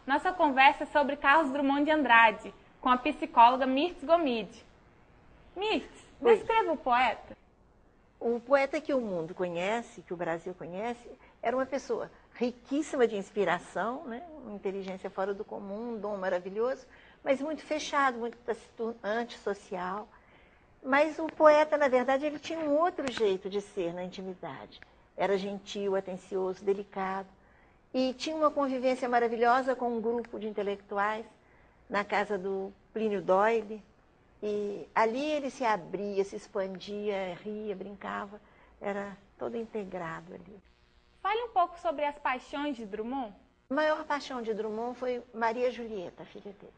nossa conversa é sobre Carlos Drummond de Andrade, com a psicóloga Mirtz Gomide. Mirtz, descreva o poeta. O poeta que o mundo conhece, que o Brasil conhece, era uma pessoa riquíssima de inspiração, né? Uma inteligência fora do comum, um dom maravilhoso, mas muito fechado, muito antissocial. Mas o poeta, na verdade, ele tinha um outro jeito de ser na intimidade. Era gentil, atencioso, delicado. E tinha uma convivência maravilhosa com um grupo de intelectuais na casa do Plínio Doyle. E ali ele se abria, se expandia, ria, brincava. Era todo integrado ali. Fale um pouco sobre as paixões de Drummond. A maior paixão de Drummond foi Maria Julieta, a filha dele.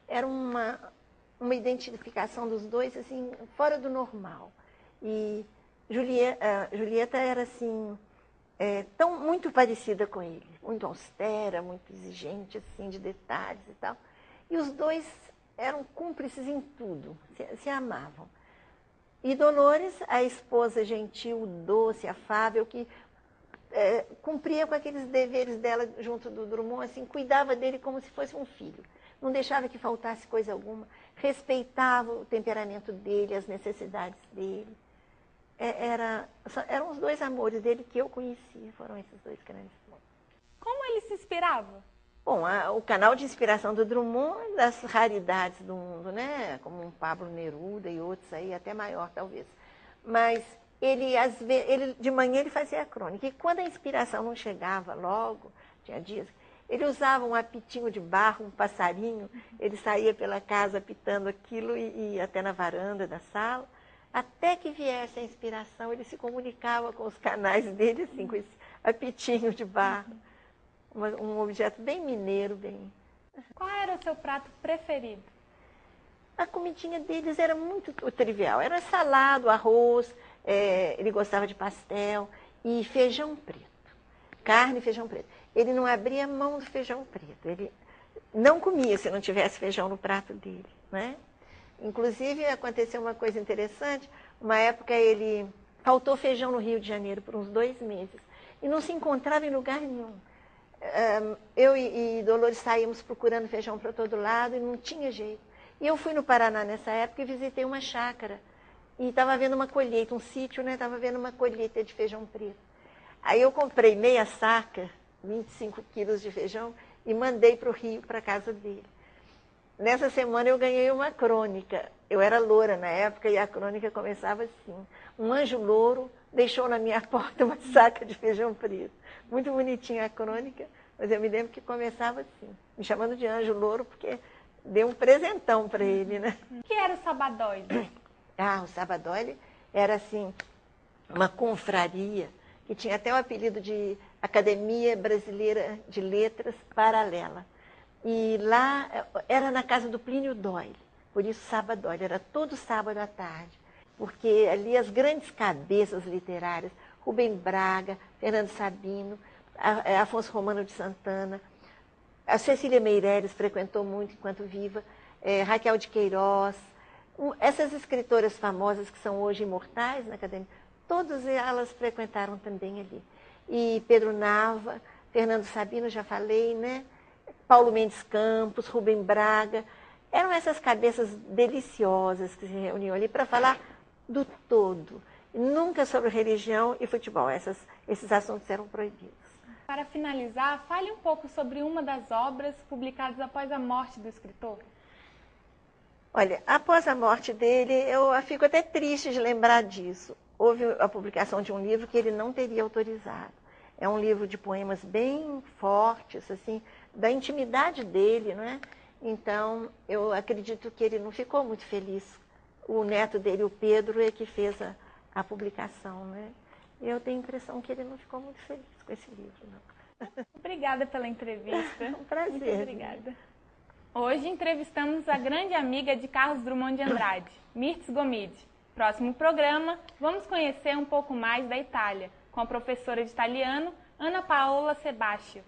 Era uma identificação dos dois, assim, fora do normal. E Julieta era, assim, muito parecida com ele. Muito austera, muito exigente, assim, de detalhes e tal. E os dois eram cúmplices em tudo, se amavam. E Dolores, a esposa gentil, doce, afável, que cumpria com aqueles deveres dela junto do Drummond, assim, cuidava dele como se fosse um filho. Não deixava que faltasse coisa alguma, respeitava o temperamento dele, as necessidades dele. Eram os dois amores dele que eu conheci, foram esses dois grandes amores. Como ele se inspirava? Bom, o canal de inspiração do Drummond é das raridades do mundo, né? Como um Pablo Neruda e outros aí, até maior talvez. Mas ele de manhã ele fazia a crônica. E quando a inspiração não chegava logo, tinha dias, ele usava um apitinho de barro, um passarinho, ele saía pela casa apitando aquilo e ia até na varanda da sala. Até que viesse a inspiração, ele se comunicava com os canais dele, assim, com esse apitinho de barro. Um objeto bem mineiro, bem... Qual era o seu prato preferido? A comidinha deles era muito trivial. Era salado, arroz, ele gostava de pastel e feijão preto. Carne e feijão preto. Ele não abria mão do feijão preto. Ele não comia se não tivesse feijão no prato dele, né? Inclusive, aconteceu uma coisa interessante. Uma época, faltou feijão no Rio de Janeiro por uns 2 meses. E não se encontrava em lugar nenhum. Eu e Dolores saímos procurando feijão para todo lado e não tinha jeito. E eu fui no Paraná nessa época e visitei uma chácara. E estava havendo uma colheita, um sítio, né? Estava havendo uma colheita de feijão preto. Aí eu comprei meia saca, 25 quilos de feijão, e mandei para o Rio, para a casa dele. Nessa semana eu ganhei uma crônica. Eu era loura na época e a crônica começava assim. Um anjo louro deixou na minha porta uma saca de feijão preto. Muito bonitinha a crônica, mas eu me lembro que começava assim, me chamando de anjo louro, porque deu um presentão para ele, né? O que era o Sabadoile? O Sabadoile era, assim, uma confraria, que tinha até o apelido de Academia Brasileira de Letras Paralela. E lá era na casa do Plínio Doyle, por isso Sabadoile, era todo sábado à tarde, porque ali as grandes cabeças literárias, Rubem Braga, Fernando Sabino, Afonso Romano de Santana, a Cecília Meirelles frequentou muito enquanto viva, Raquel de Queiroz, essas escritoras famosas que são hoje imortais na academia, todas elas frequentaram também ali. E Pedro Nava, Fernando Sabino, já falei, né? Paulo Mendes Campos, Rubem Braga, eram essas cabeças deliciosas que se reuniam ali para falar do todo. Nunca sobre religião e futebol, esses assuntos eram proibidos. Para finalizar, fale um pouco sobre uma das obras publicadas após a morte do escritor. Olha, após a morte dele, eu fico até triste de lembrar disso. Houve a publicação de um livro que ele não teria autorizado. É um livro de poemas bem fortes, assim, da intimidade dele, não é? Então, eu acredito que ele não ficou muito feliz. O neto dele, o Pedro, é que fez a publicação, né? Eu tenho a impressão que ele não ficou muito feliz com esse livro, não. Obrigada pela entrevista. Um prazer. Muito obrigada. Hoje entrevistamos a grande amiga de Carlos Drummond de Andrade, Mirtz Gomide. Próximo programa, vamos conhecer um pouco mais da Itália, com a professora de italiano, Ana Paola Sebastio.